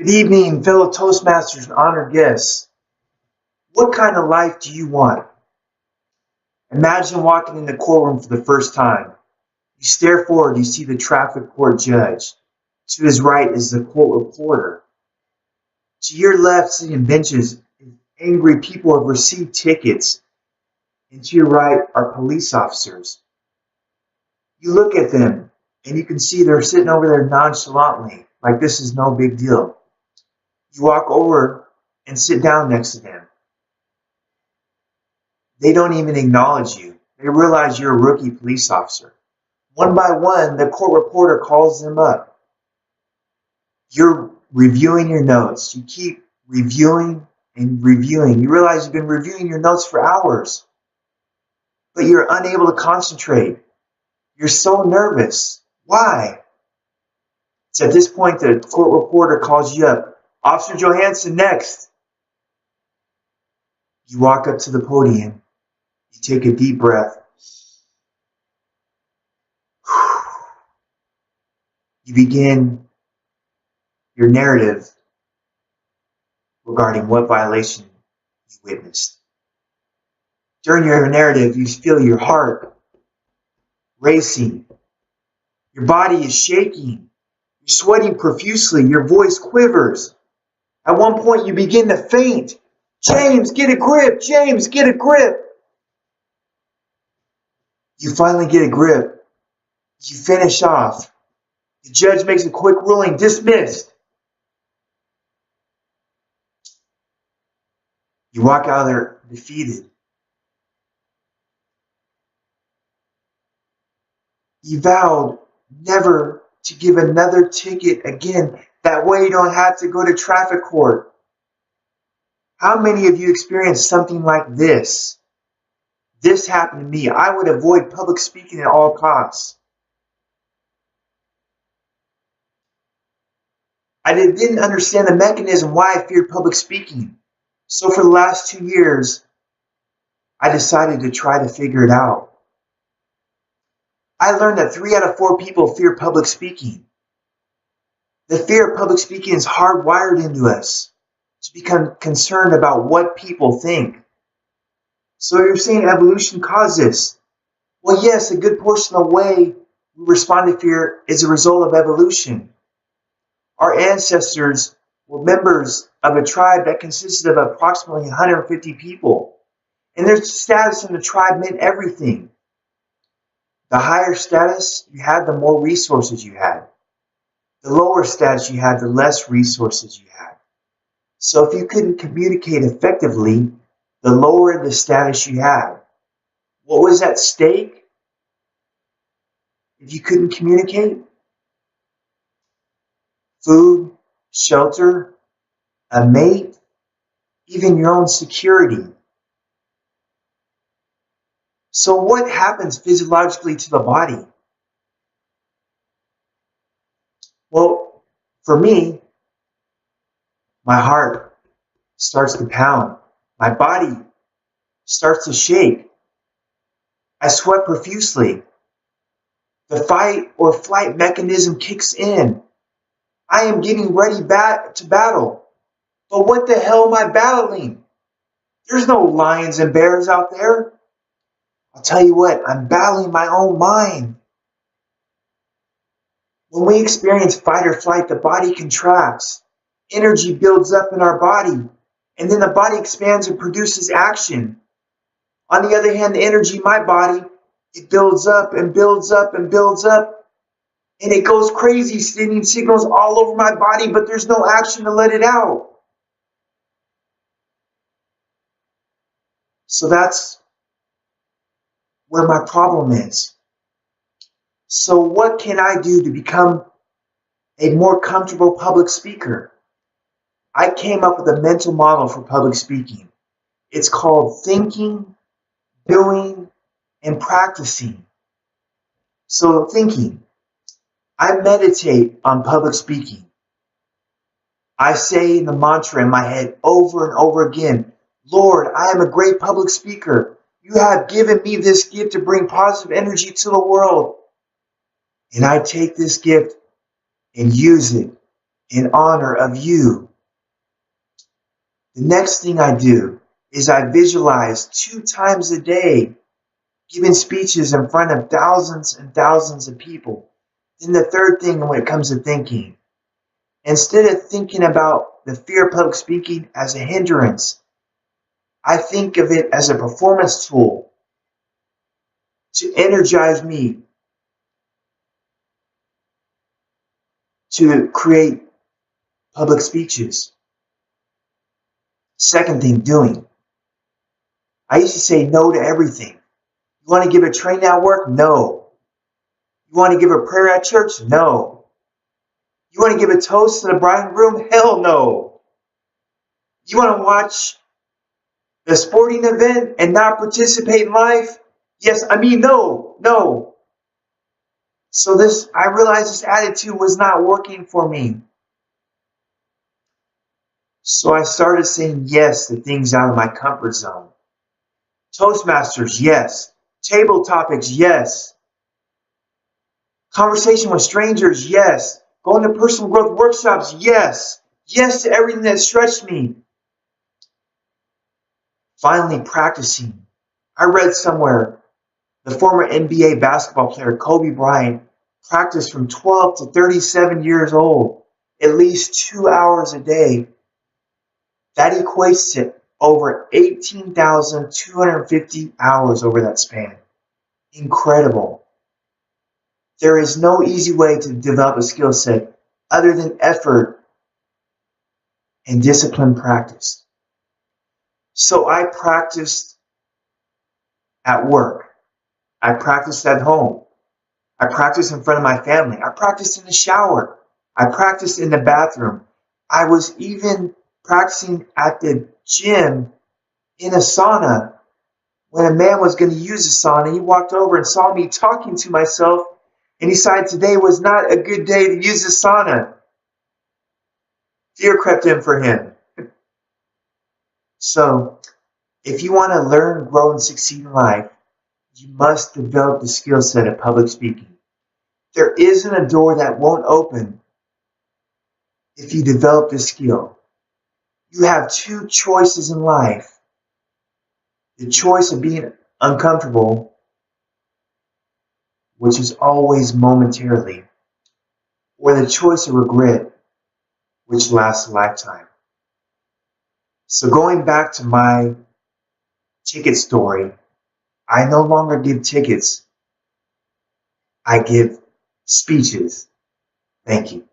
Good evening, fellow Toastmasters and honored guests. What kind of life do you want? Imagine walking in the courtroom for the first time. You stare forward, you see the traffic court judge. To his right is the court reporter. To your left, sitting in benches, angry people who have received tickets. And to your right are police officers. You look at them, and you can see they're sitting over there nonchalantly, like this is no big deal. You walk over and sit down next to them. They don't even acknowledge you. They realize you're a rookie police officer. One by one, the court reporter calls them up. You're reviewing your notes. You keep reviewing and reviewing. You realize you've been reviewing your notes for hours, but you're unable to concentrate. You're so nervous. Why? It's at this point the court reporter calls you up. Officer Johansson, next. You walk up to the podium. You take a deep breath. You begin your narrative regarding what violation you witnessed. During your narrative, you feel your heart racing. Your body is shaking. You're sweating profusely. Your voice quivers. At one point, you begin to faint. James, get a grip. James, get a grip. You finally get a grip. You finish off. The judge makes a quick ruling, dismissed. You walk out of there defeated. You vowed never to give another ticket again. That way you don't have to go to traffic court. How many of you experienced something like this? This happened to me. I would avoid public speaking at all costs. I didn't understand the mechanism why I feared public speaking. So for the last 2 years, I decided to try to figure it out. I learned that 3 out of 4 people fear public speaking. The fear of public speaking is hardwired into us to become concerned about what people think. So you're saying evolution caused this. Well, yes, a good portion of the way we respond to fear is a result of evolution. Our ancestors were members of a tribe that consisted of approximately 150 people. And their status in the tribe meant everything. The higher status you had, the more resources you had. The lower status you had, the less resources you had. So if you couldn't communicate effectively, the lower the status you had. What was at stake if you couldn't communicate? Food, shelter, a mate, even your own security. So what happens physiologically to the body? Well, for me, my heart starts to pound. My body starts to shake. I sweat profusely. The fight or flight mechanism kicks in. I am getting ready to battle. But what the hell am I battling? There's no lions and bears out there. I'll tell you what, I'm battling my own mind. When we experience fight or flight, the body contracts. Energy builds up in our body, and then the body expands and produces action. On the other hand, the energy in my body, it builds up and builds up and builds up, and it goes crazy, sending signals all over my body, but there's no action to let it out. So that's where my problem is. So what can I do to become a more comfortable public speaker? I came up with a mental model for public speaking. It's called thinking, doing, and practicing. So thinking, I meditate on public speaking. I say the mantra in my head over and over again, Lord, I am a great public speaker. You have given me this gift to bring positive energy to the world. And I take this gift and use it in honor of you. The next thing I do is I visualize 2 times a day giving speeches in front of thousands and thousands of people. Then the third thing when it comes to thinking, instead of thinking about the fear of public speaking as a hindrance, I think of it as a performance tool to energize me to create public speeches. Second thing, doing. I used to say no to everything. You want to give a training at work? No. You want to give a prayer at church? No. You want to give a toast to the bride and groom? Hell no. You want to watch the sporting event and not participate in life? Yes, no. So I realized this attitude was not working for me. So I started saying yes to things out of my comfort zone. Toastmasters, yes. Table topics, yes. Conversation with strangers, yes. Going to personal growth workshops, yes. Yes to everything that stretched me. Finally, practicing. I read somewhere the former NBA basketball player Kobe Bryant practiced from 12 to 37 years old, at least 2 hours a day. That equates to over 18,250 hours over that span. Incredible. There is no easy way to develop a skill set other than effort and disciplined practice. So I practiced at work. I practiced at home. I practiced in front of my family. I practiced in the shower. I practiced in the bathroom. I was even practicing at the gym in a sauna. When a man was going to use a sauna, he walked over and saw me talking to myself and decided today was not a good day to use the sauna. Fear crept in for him. So, if you want to learn, grow, and succeed in life, you must develop the skill set of public speaking. There isn't a door that won't open if you develop this skill. You have 2 choices in life. The choice of being uncomfortable, which is always momentarily, or the choice of regret, which lasts a lifetime. So going back to my ticket story, I no longer give tickets. I give speeches. Thank you.